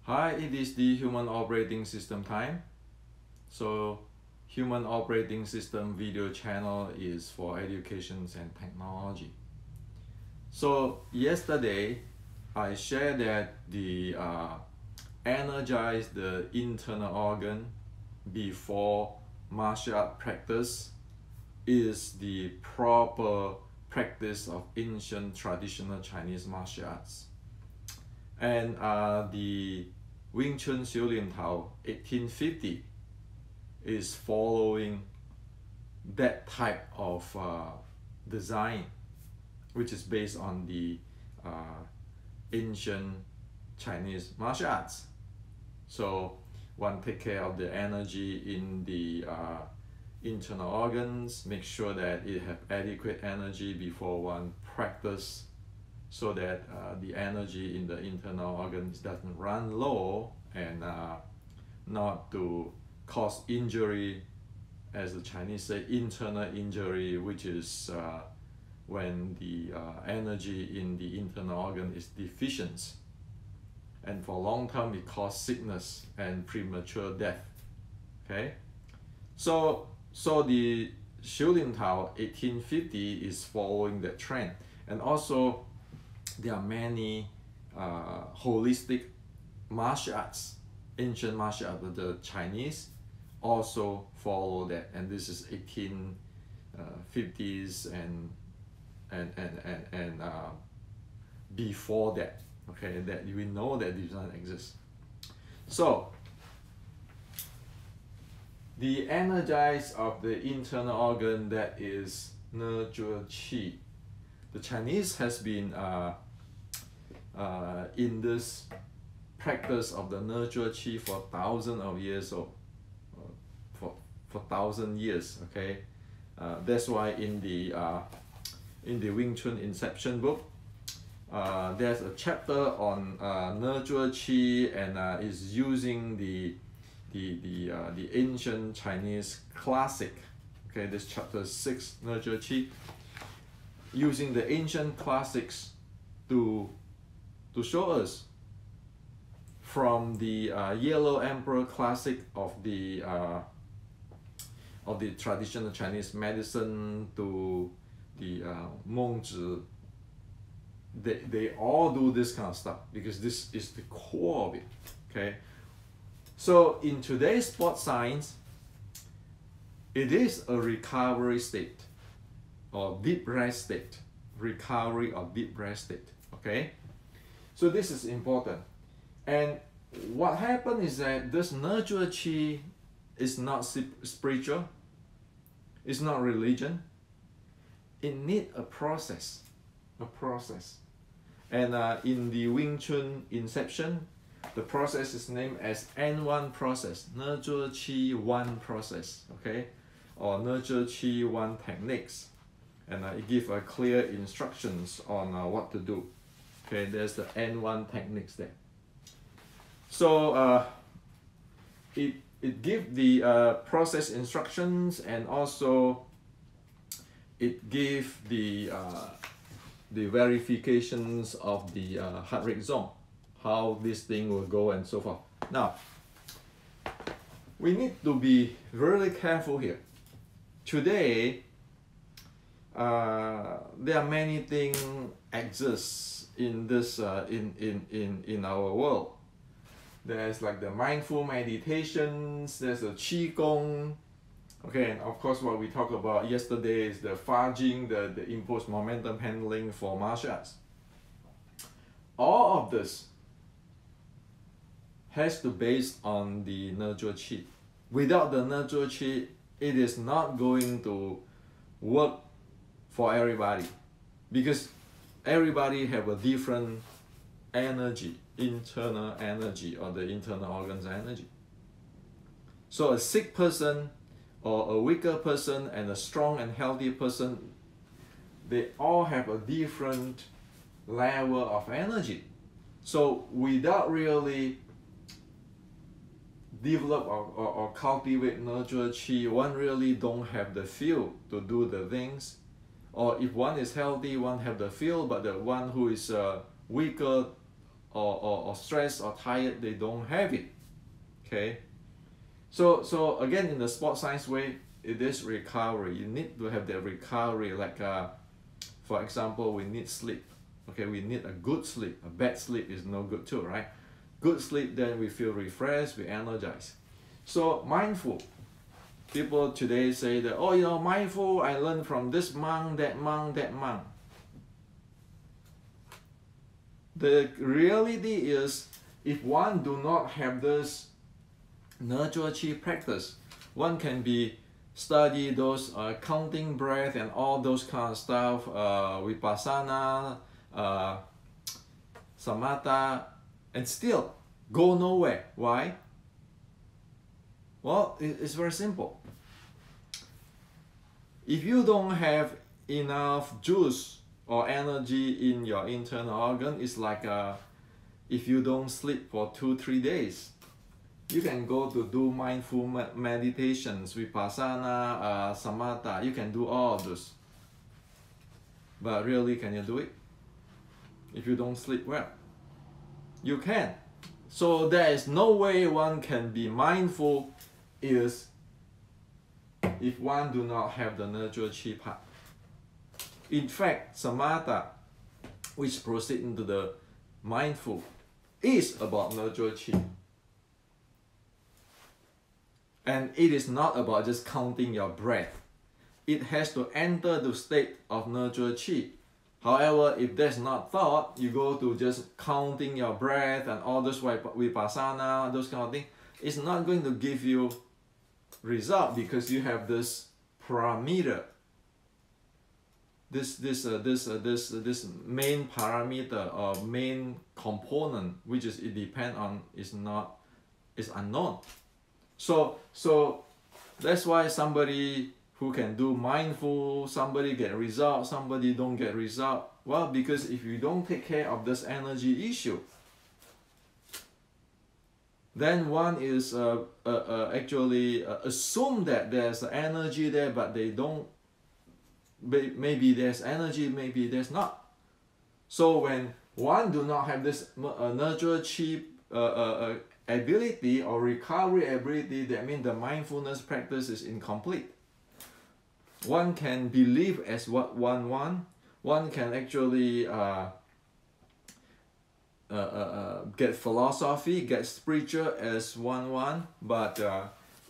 Hi, it is the Human Operating System time. So, Human Operating System video channel is for education and technology. So, yesterday I shared that the energize the internal organ before martial art practice is the proper practice of ancient traditional Chinese martial arts. And the Wing Chun Xiu Lin Tao 1850 is following that type of design, which is based on the ancient Chinese martial arts. So one take care of the energy in the internal organs, make sure that it have adequate energy before one practice, so that the energy in the internal organs doesn't run low and not to cause injury, as the Chinese say, internal injury, which is when the energy in the internal organ is deficient, and for long term it causes sickness and premature death. Okay, so the Xiu Lin Tao 1850 is following that trend, and also there are many holistic martial arts, ancient martial arts. The Chinese also follow that, and this is 1850s and before that. Okay, that we know that these don't exist. So the energize of the internal organ, that is ne zhe qi. The Chinese has been in this practice of the ne zhe qi for thousands of years, or for 1,000 years. Okay, that's why in the Wing Chun Inception book, there's a chapter on ne zhe qi, and is using the ancient Chinese classic. Okay, this chapter 6, ne zhe qi, using the ancient classics to show us from the Yellow Emperor classic of the traditional Chinese medicine to the Mengzi. They all do this kind of stuff because this is the core of it. Okay, so in today's sports science, it is a recovery state or deep rest state, recovery or deep rest state. Okay, so this is important. And what happened is that this ne zhe qi is not spiritual, it's not religion. It needs a process. And in the Wing Chun Inception, the process is named as N1 process, ne zhe qi 1 process, okay, or ne zhe qi 1 techniques, and it gives clear instructions on what to do. Okay, there's the N1 techniques there. So it gives the process instructions, and also it gives the verifications of the heart rate zone, how this thing will go and so forth. Now, we need to be really careful here. Today, there are many things exist in this in our world. There's like the mindful meditations, there's the Qigong. Okay, and of course what we talked about yesterday is the Fajing, the imposed momentum handling for martial arts. All of this has to base on the ne zhe qi. Without the ne zhe qi, it is not going to work for everybody, because everybody have a different energy, internal energy, or the internal organs energy. So a sick person or a weaker person and a strong and healthy person, they all have a different level of energy. So without really develop or cultivate ne zhe qi, one really don't have the feel to do the things. Or if one is healthy, one have the feel, but the one who is weaker or stressed or tired, they don't have it. Okay. So again, in the sports science way, it is recovery. You need to have that recovery. Like for example, we need sleep. Okay, we need a good sleep. A bad sleep is no good too, right? Good sleep, then we feel refreshed, we energize. So mindful. People today say that, oh, you know, mindful, I learned from this monk, that monk, that monk. The reality is, if one do not have this nurture chi practice, one can be study those counting breath and all those kind of stuff, vipassana, samatha, and still go nowhere. Why? Well, it's very simple. If you don't have enough juice or energy in your internal organ, it's like if you don't sleep for 2-3 days. You can go to do mindful meditations, vipassana, samatha. You can do all of those. But really, can you do it? If you don't sleep well, you can. So there is no way one can be mindful is if one do not have the nurture chi part. In fact, samatha, which proceeds into the mindful, is about nurture chi. And it is not about just counting your breath. It has to enter the state of nurture chi. However, if that's not thought, you go to just counting your breath and all those vipassana, those kind of things, it's not going to give you result because you have this parameter, this main parameter or main component, which is it depends on is unknown. So that's why somebody who can do mindful, somebody get result, somebody don't get result. Well, because if you don't take care of this energy issue, then one is actually assume that there's energy there, but they don't. Maybe there's energy, maybe there's not. So when one do not have this nurture chi ability or recovery ability, that means the mindfulness practice is incomplete. One can believe as what one wants. One can actually get philosophy, get spiritual as one wants. But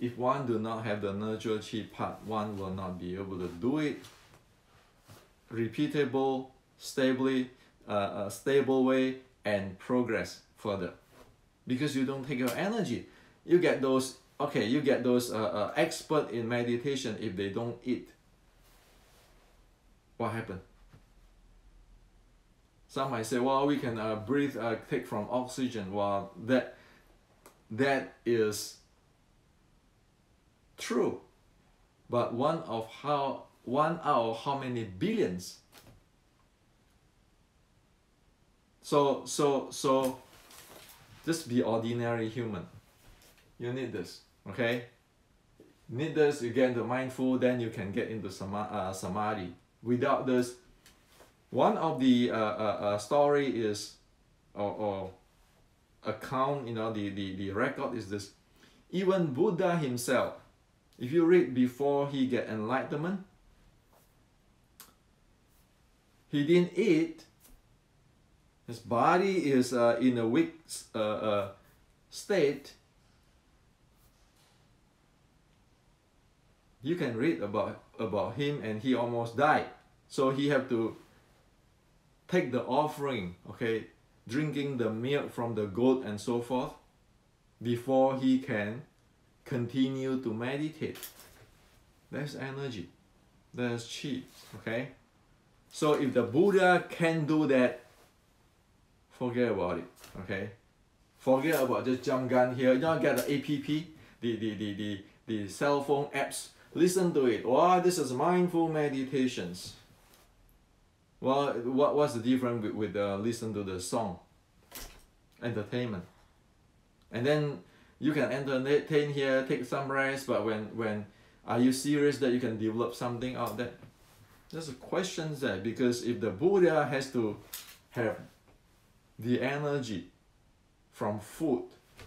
if one do not have the nurture chi part, one will not be able to do it repeatable, stably, stable way and progress further. Because you don't take your energy. You get those, okay, you get those expert in meditation. If they don't eat, what happened? Some might say, well, we can breathe, take from oxygen. Well, that is true. But one out of how many billions? So just be ordinary human. You need this, okay? Need this, you get into mindful, then you can get into samadhi. Without this, one of the story is, or account, you know, the record is this. Even Buddha himself, if you read before he get enlightenment, he didn't eat. His body is in a weak state. You can read about him, and he almost died. So he have to take the offering, okay, drinking the milk from the goat and so forth, before he can continue to meditate. That's energy. That's chi, okay? So if the Buddha can do that, forget about it, okay? Forget about just jump gun here. You know, get the APP, the cell phone apps. Listen to it. Wow, this is mindful meditations. Well, what's the difference with listen to the song? Entertainment. And then you can entertain here, take some rest, but when are you serious that you can develop something out there? There's a question there, because if the Buddha has to have the energy from food.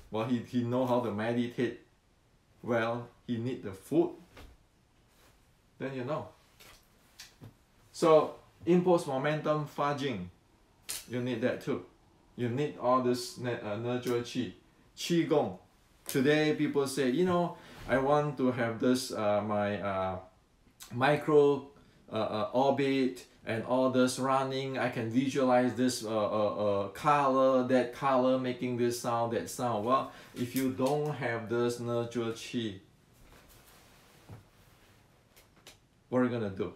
Well, he know how to meditate. Well, he need the food. Then you know. So impulse, momentum, fudging, you need that too. You need all this nurture qi, Qigong. Today people say, you know, I want to have this my micro orbit and all this running. I can visualize this color, that color, making this sound, that sound. Well, if you don't have this nurture qi, what are you gonna do?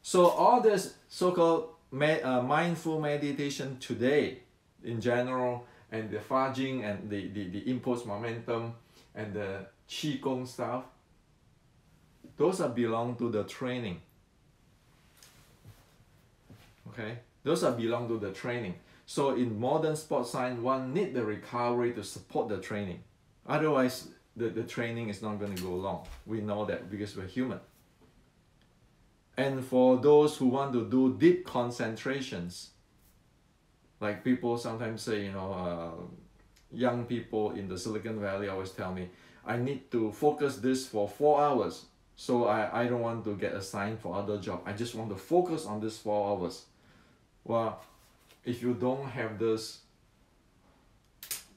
So all this so-called mindful meditation today, in general, and the fudging and the impulse, momentum, and the Qigong stuff, those are belong to the training. Okay, those are belong to the training. So in modern sports science, one need the recovery to support the training. Otherwise, the training is not going to go long. We know that because we're human. And for those who want to do deep concentrations, like people sometimes say, you know, young people in the Silicon Valley always tell me, I need to focus this for 4 hours. So I don't want to get assigned for other job. I just want to focus on this 4 hours. Well, if you don't have this,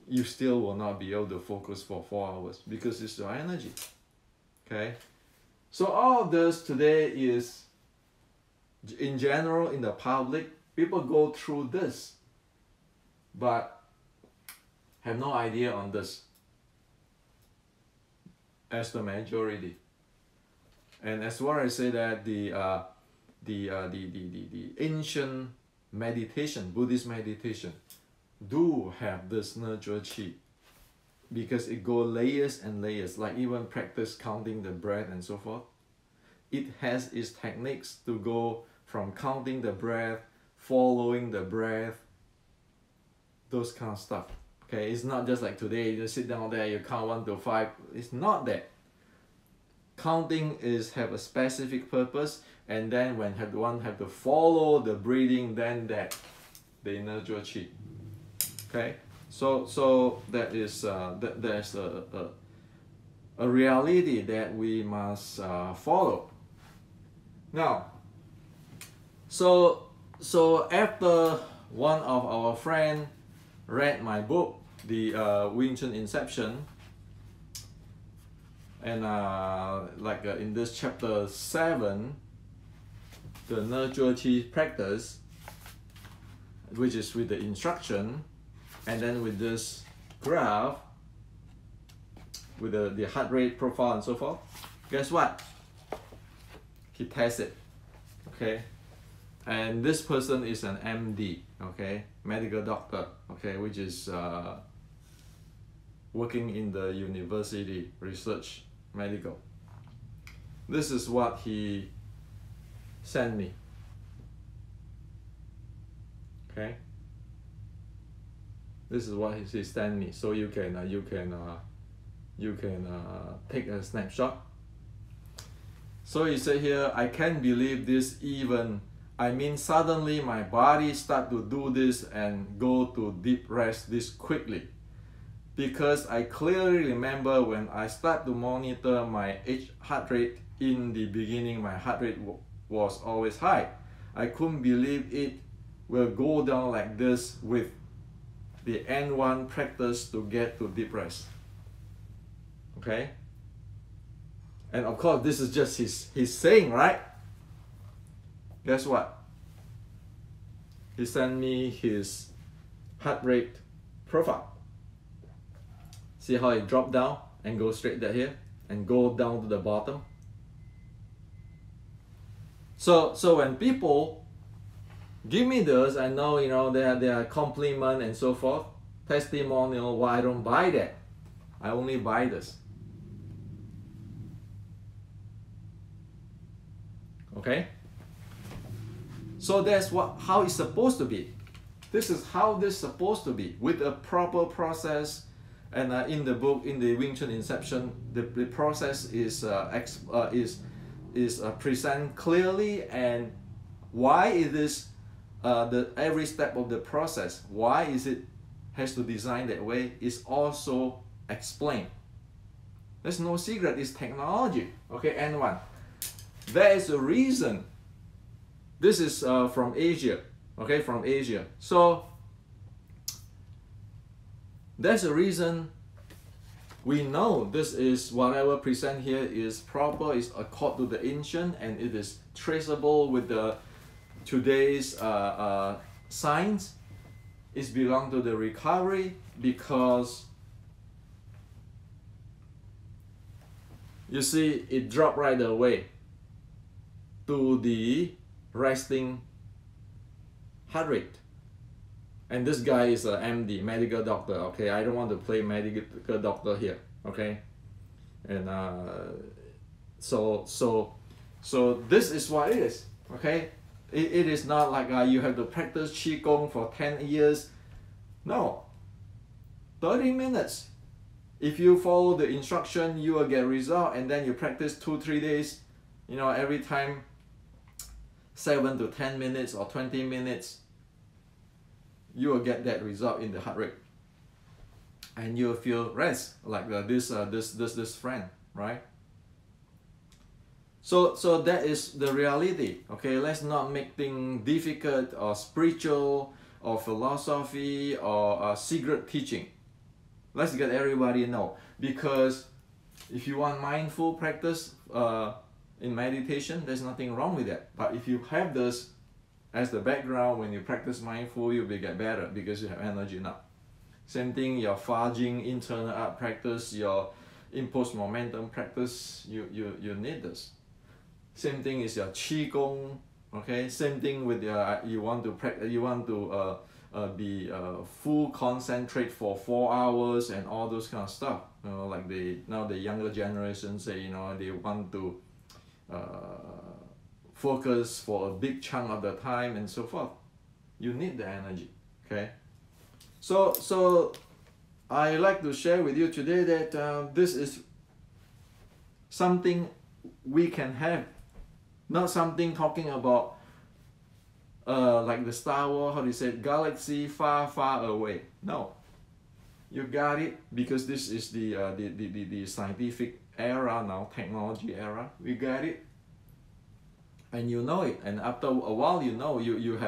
you still will not be able to focus for 4 hours because it's your energy. Okay? So all of this today is, in general, in the public, people go through this, but have no idea on this as the majority. And as well, I say that the ancient meditation, Buddhist meditation, do have this nurture qi, because it go layers and layers, like even practice counting the breath and so forth. It has its techniques to go from counting the breath, following the breath, those kind of stuff. Okay, it's not just like today, you sit down there, you count 1 to 5. It's not that. Counting is have a specific purpose, and then when one have to follow the breathing, then that the nurture qi. Okay, so that is there's a reality that we must follow. Now, so after one of our friend read my book, the Chun Inception, and in this chapter 7, the nurture qi practice, which is with the instruction, and then with this graph, with the heart rate profile and so forth, guess what? He tests it, okay? And this person is an MD, okay? Medical doctor, okay? Which is working in the university, research, medical. This is what he sent me, okay? This is what he sent me, so you can take a snapshot. So he said here, I can't believe this even. I mean, suddenly my body start to do this and go to deep rest this quickly. Because I clearly remember when I start to monitor my heart rate in the beginning, my heart rate was always high. I couldn't believe it will go down like this with the N1 practice to get to deep rest. Okay? And of course, this is just his saying, right? Guess what? He sent me his heart rate profile. See how it dropped down and go straight there here and go down to the bottom. So when people give me those, I know, you know, they are compliment and so forth, testimonial. Well, I don't buy that. I only buy this. Okay? So that's how it's supposed to be. This is how this is supposed to be, with a proper process. And in the book, in the Chun Inception, the process is present clearly, and why it is every step of the process. Why is it has to design that way is also explained. There's no secret, it's technology. Okay, N1. There is a reason. This is from Asia. Okay, from Asia. So there's a reason we know this is whatever present here is proper, is according to the ancient, and it is traceable with the today's science. It belongs to the recovery because you see it dropped right away to the resting heart rate. And this guy is a MD, medical doctor, okay? I don't want to play medical doctor here, okay? And so this is what it is, okay? It is not like you have to practice Qigong for 10 years. No, 30 minutes. If you follow the instruction, you will get result, and then you practice 2-3 days, you know, every time 7 to 10 minutes or 20 minutes, you will get that result in the heart rate. And you'll feel rest, like this friend, right? So that is the reality, okay? Let's not make things difficult or spiritual or philosophy or secret teaching. Let's get everybody know, because if you want mindful practice in meditation, there's nothing wrong with that. But if you have this as the background, when you practice mindful, you will get better because you have energy now. Same thing, your fudging, internal art practice, your impulse momentum practice, you need this. Same thing is your Qigong, okay? Same thing with your, you want to practice, you want to be full concentrate for 4 hours and all those kind of stuff. You know, like now the younger generation say, you know, they want to focus for a big chunk of the time and so forth. You need the energy, okay? So I like to share with you today that this is something we can have, not something talking about like the Star Wars, how do you say it, galaxy far, far away. No, you got it, because this is the scientific era now, technology era. We got it, and you know it. And after a while, you know, you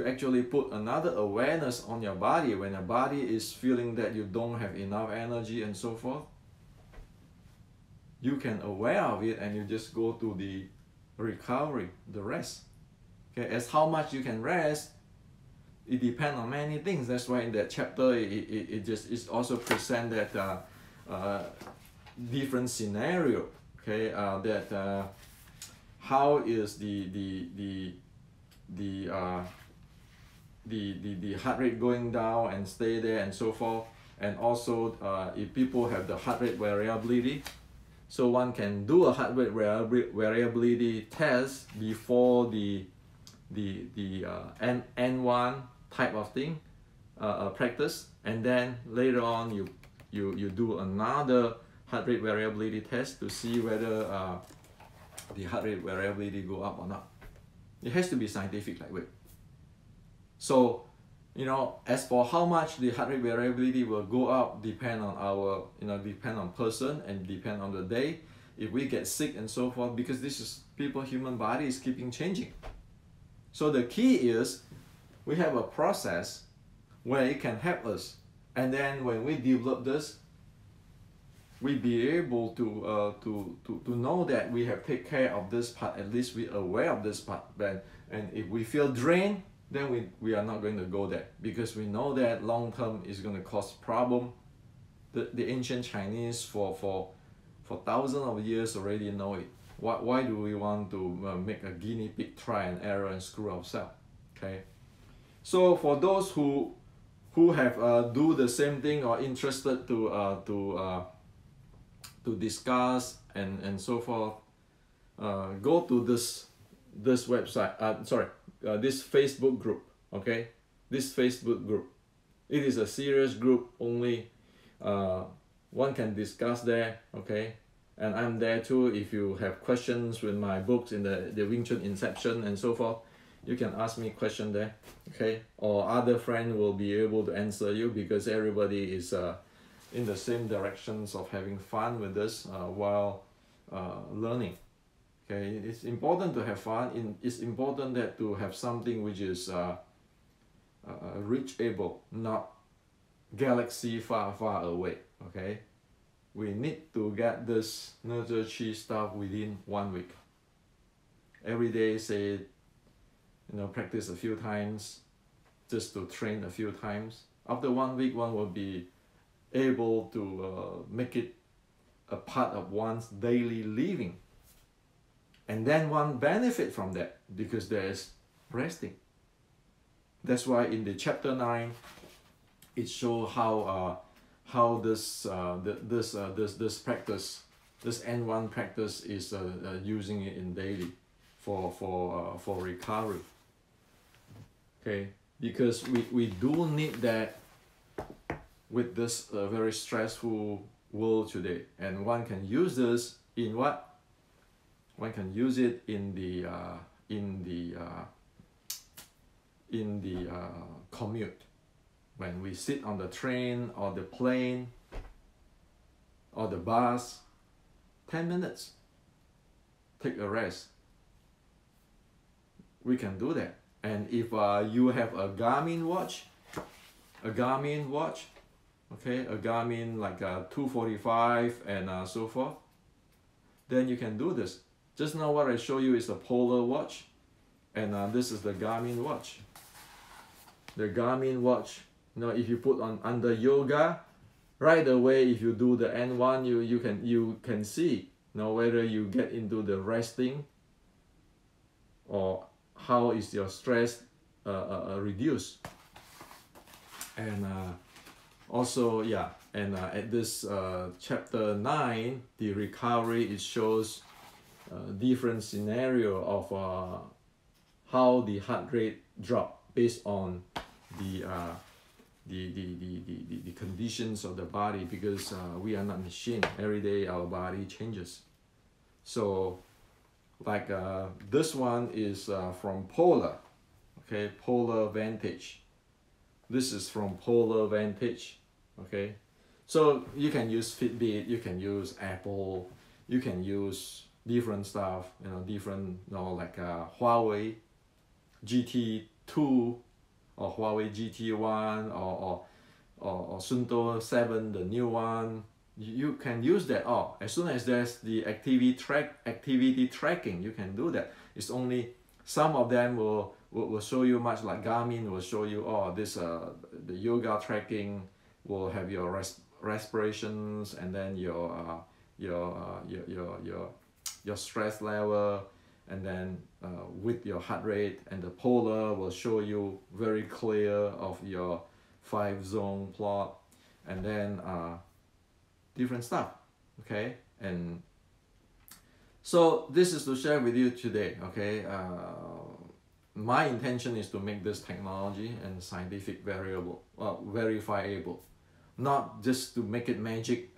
actually put another awareness on your body when your body is feeling that you don't have enough energy and so forth. You can aware of it, and you just go to the recovery, the rest. Okay, as how much you can rest, it depends on many things. That's why in that chapter it also present that different scenario. Okay, that how is the heart rate going down and stay there and so forth, and also if people have the heart rate variability. So one can do a heart rate variability test before the N1 type of thing practice, and then later on you do another heart rate variability test to see whether the heart rate variability go up or not. It has to be scientific like way. So, you know, as for how much the heart rate variability will go up, depend on our, depend on person and depend on the day. If we get sick and so forth, because this is human body is keeping changing. So the key is we have a process where it can help us, and then when we develop this, we be able to know that we have take care of this part. At least we are aware of this part. And if we feel drained, then we are not going to go there, because we know that long term is going to cause problem. The ancient Chinese for thousands of years already know it. Why do we want to make a guinea pig try and error and screw ourselves? Okay, so for those who have do the same thing or interested to discuss and so forth, go to this website. This Facebook group. Okay, this Facebook group. It is a serious group only. One can discuss there. Okay. And I'm there too if you have questions with my books in the Wing Chun Inception and so forth. you can ask me question there, okay? Or other friend will be able to answer you, because everybody is in the same directions of having fun with this while learning. Okay, it's important to have fun. It's important that to have something which is reachable, not galaxy far, far away. Okay, we need to get this nurture chi stuff within 1 week. Every day, say, practice a few times, just to train a few times. After 1 week, one will be able to make it a part of one's daily living. And then one benefit from that, because there is resting. That's why in the chapter 9, it shows how this practice, this N1 practice, is using it in daily for recovery. Okay, because we do need that with this very stressful world today, and one can use this in what? One can use it in the commute, when we sit on the train or the plane or the bus. 10 minutes, take a rest. We can do that. And if you have a Garmin watch, okay, a Garmin like a 245 and so forth, then you can do this. Just now what I show you is a polar watch, and this is the Garmin watch. The Garmin watch, if you put on under yoga, right away, if you do the N1, you can see whether you get into the resting, or how is your stress reduced. And also, yeah, and at this chapter 9, the recovery, it shows different scenario of how the heart rate drop based on the conditions of the body, because we are not machine. Every day our body changes. So like this one is from Polar, okay, Polar Vantage. This is from Polar Vantage, okay. So you can use Fitbit, you can use Apple, you can use different stuff, different, like Huawei GT2 or Huawei GT1 or Sunto 7, the new one. You can use that all. As soon as there's the activity tracking, you can do that. It's only some of them will show you, much like Garmin will show you, this the yoga tracking will have your respirations, and then your stress level, and then with your heart rate, and the Polar will show you very clear of your 5-zone plot, and then different stuff, okay. And so this is to share with you today, okay. My intention is to make this technology and scientific verifiable, not just to make it magic,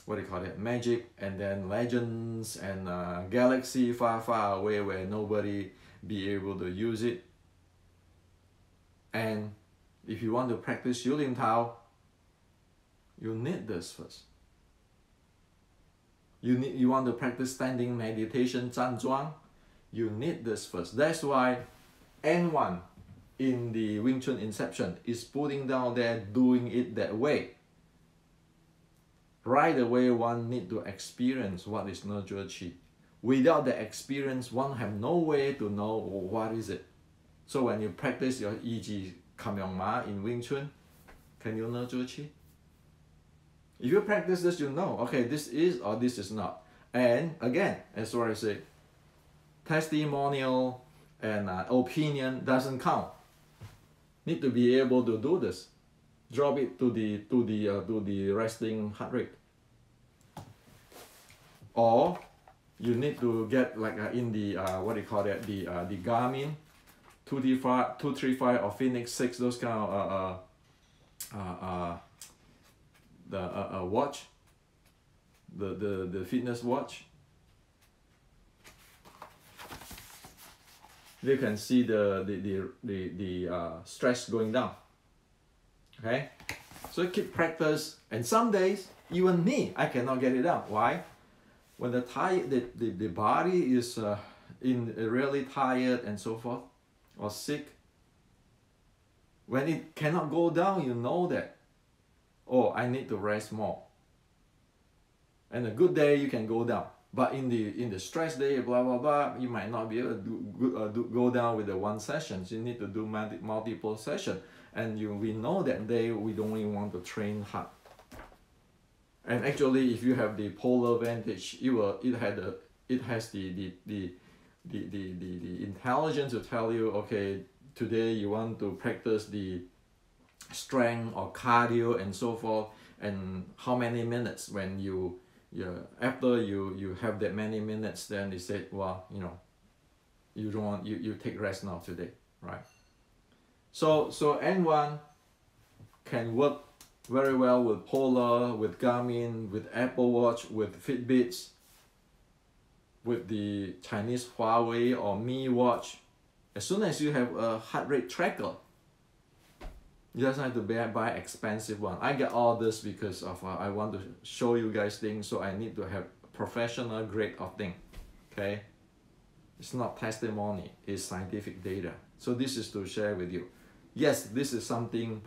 what do you call it, magic, and then legends and galaxy far, far away where nobody be able to use it. And if you want to practice Yulin Tao, you need this first. You want to practice standing meditation, Zhan Zhuang, you need this first. That's why N1 in the Wing Chun Inception is putting down there, doing it that way. Right away, one need to experience what is nurture chi. Without the experience, one have no way to know what is it. So when you practice your E.G. Kam Yong Ma in Wing Chun, can you nurture chi? If you practice this, you know, okay, this is or this is not. And again, as what I say, testimonial and opinion doesn't count. Need to be able to do this. Drop it to the resting heart rate. Or you need to get like in the what do you call that, the Garmin 235 or Phoenix 6, those kind of watch, the fitness watch. you can see the stress going down. Okay, so keep practice, and some days even me, I cannot get it down. Why? When the body is really tired and so forth, or sick, when it cannot go down, you know that, oh, I need to rest more. And a good day you can go down, but in the stress day, blah blah blah, you might not be able to go down with the one session. You need to do multiple sessions, and we know that day we don't even want to train hard. And actually, if you have the polar vantage, it has the intelligence to tell you, okay, today you want to practice the strength or cardio and so forth, and how many minutes. When after you have that many minutes, then they said, well, you don't want, you take rest now today, right? So N1 can work very well with Polar, with Garmin, with Apple Watch, with Fitbits, with the Chinese Huawei or Mi Watch. As soon as you have a heart rate tracker, you just have to buy expensive one. I get all this because of I want to show you guys things, so I need to have professional grade of thing. Okay, it's not testimony, it's scientific data. So this is to share with you. Yes, this is something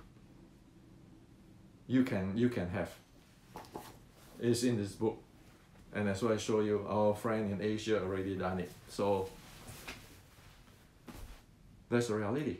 you can have. It's in this book, and that's why I show you. Our friend in Asia already done it. So that's the reality.